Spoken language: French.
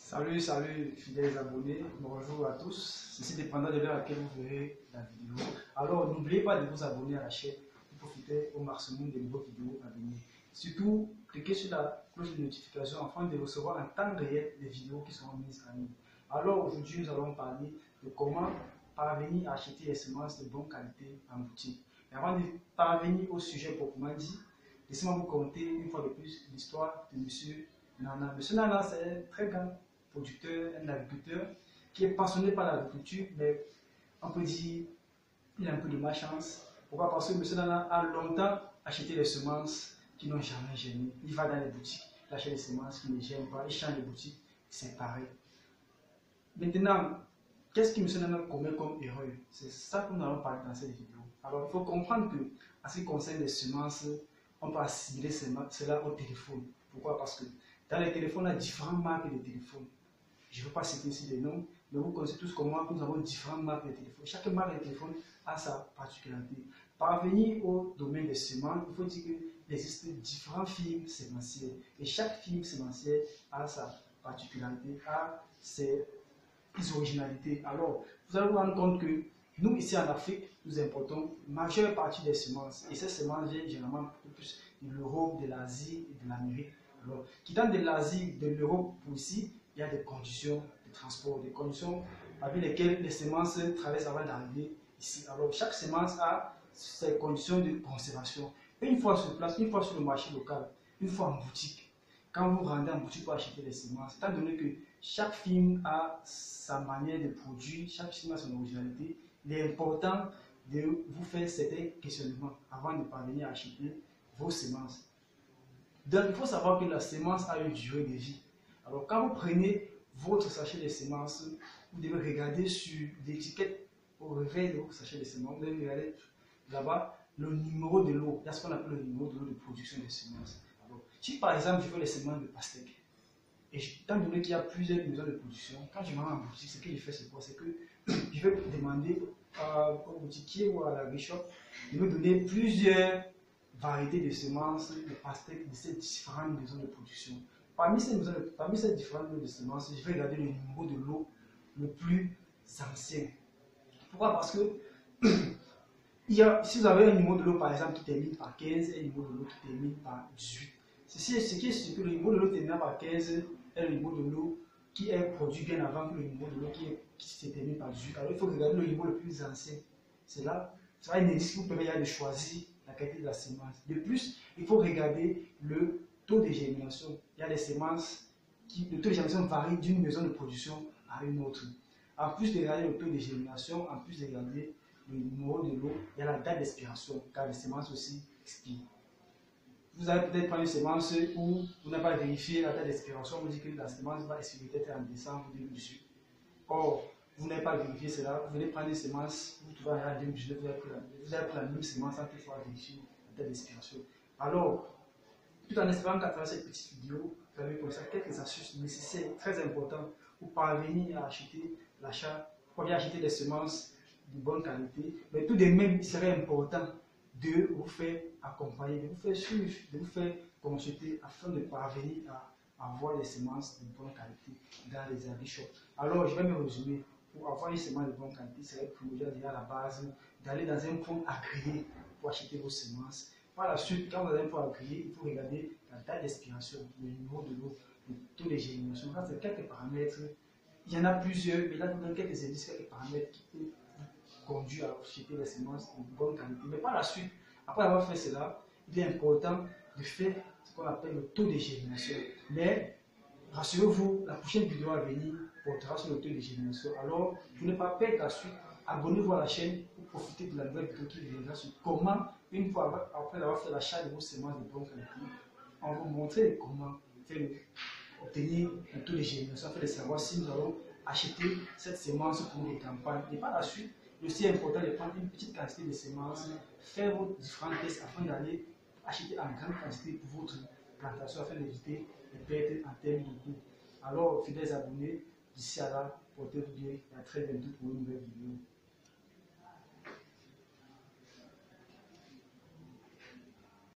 Salut fidèles abonnés, bonjour à tous. Ceci dépendant de l'heure à laquelle vous verrez la vidéo. Alors n'oubliez pas de vous abonner à la chaîne pour profiter au maximum de nouveaux vidéos à venir. Surtout, cliquez sur la cloche de notification afin de recevoir en temps réel les vidéos qui seront mises en ligne. Alors aujourd'hui, nous allons parler de comment parvenir à acheter les semences de bonne qualité en boutique. Et avant de parvenir au sujet proprement dit, laissez-moi vous conter une fois de plus l'histoire de Monsieur Nana. Monsieur Nana, c'est un très grand producteur, un agriculteur qui est passionné par l'agriculture, mais on peut dire qu'il a un peu de malchance. Pourquoi? Parce que M. Nana a longtemps acheté les semences qui n'ont jamais germé. Il va dans les boutiques, il achète les semences qui ne germent pas, il change de boutique, c'est pareil. Maintenant, qu'est-ce que M. Nana commet comme erreur? C'est ça que nous allons parler dans cette vidéo. Alors, il faut comprendre que, en ce qui concerne les semences, on peut assimiler cela au téléphone. Pourquoi? Parce que dans les téléphones, il y a différentes marques de téléphones. Je ne veux pas citer ici les noms, mais vous connaissez tous comme moi que nous avons différentes marques de téléphone. Chaque marque de téléphone a sa particularité. Parvenir au domaine des semences, il faut dire qu'il existe différentes firmes sémencières. Et chaque firme sémencière a sa particularité, a ses originalités. Alors, vous allez vous rendre compte que nous, ici en Afrique, nous importons la majeure partie des semences. Et ces semences viennent généralement plus de l'Europe, de l'Asie et de l'Amérique. Alors, quittant de l'Asie, de l'Europe pour ici, il y a des conditions de transport, des conditions avec lesquelles les semences traversent avant d'arriver ici. Alors, chaque semence a ses conditions de conservation. Et une fois sur place, une fois sur le marché local, une fois en boutique, quand vous rendez en boutique pour acheter les semences, étant donné que chaque firme a sa manière de produire, chaque firme a son originalité, il est important de vous faire certains questionnements avant de parvenir à acheter vos semences. Donc, il faut savoir que la semence a une durée de vie. Alors, quand vous prenez votre sachet de semences, vous devez regarder sur l'étiquette au réveil de votre sachet de semences. Vous devez regarder là-bas le numéro de l'eau. Il y a ce qu'on appelle le numéro de l'eau de production des semences. Alors, si par exemple, je veux les semences de pastèque, et étant donné qu'il y a plusieurs maisons de production, quand je vais en boutique, ce que je fais, c'est quoi? C'est que je vais demander au boutiquier ou à la bishop de me donner plusieurs variétés de semences, de pastèques de ces différentes maisons de production. Parmi ces différentes maisons de semences, je vais regarder le numéro de lot le plus ancien. Pourquoi? Parce que si vous avez un numéro de lot par exemple qui termine par 15 et un numéro de lot qui termine par 18, ce qui est sûr que le numéro de lot terminant par 15 est le numéro de lot qui est produit bien avant que le numéro de lot qui se termine par 18. Alors il faut regarder le numéro le plus ancien. C'est là, ça va un indice qui vous permet de choisir la qualité de la semence. De plus, il faut regarder le taux de germination. Il y a des semences le taux de germination varie d'une maison de production à une autre. En plus de regarder le taux de germination, en plus de regarder le numéro de l'eau, il y a la date d'expiration, car les semences aussi expirent. Vous allez peut-être prendre une semence où vous n'avez pas vérifié la date d'expiration, vous dites que la semence va expirer peut-être en décembre 2018. Or, vous n'avez pas vérifié cela, vous venez prendre une semence, vous trouvez en 2019, vous avez pris la même semence sans toutefois vérifier la date d'expiration. Alors, tout en espérant qu'à travers cette petite vidéo, vous avez comme ça quelques astuces nécessaires, très importantes, pour parvenir à acheter pour bien acheter des semences de bonne qualité. Mais tout de même, il serait important de vous faire accompagner, de vous faire suivre, de vous faire consulter afin de parvenir à avoir des semences de bonne qualité dans les agri-shops. Alors, je vais me résumer. Pour avoir une semence de bonne qualité, il serait primordial déjà à la base d'aller dans un point agréé pour acheter vos semences. Par la suite, quand vous avez un point agréé, il faut regarder la date d'expiration, le numéro de l'eau, le taux de germination. Ça, c'est quelques paramètres. Il y en a plusieurs, mais là, nous avons quelques indices, quelques paramètres qui peuvent conduire à acheter les semences de bonne qualité. Mais par la suite, après avoir fait cela, il est important de faire ce qu'on appelle le taux de germination. Mais rassurez-vous, la prochaine vidéo à venir portera sur le taux de germination. Alors, pour ne pas perdre la suite, abonnez-vous à la chaîne pour profiter de la nouvelle vidéo qui viendra sur comment, une fois après avoir fait l'achat de vos semences de bonne qualité, on va vous montrer comment obtenir un taux de germination afin de savoir si nous allons acheter cette semence pour les campagnes. Et par la suite, il est aussi important de prendre une petite quantité de semences, faire vos différents tests afin d'aller acheter en grande quantité pour votre plantation afin d'éviter les pertes en termes de coûts. Alors, fidèles abonnés, d'ici à là, portez-vous bien et à très bientôt pour une nouvelle vidéo.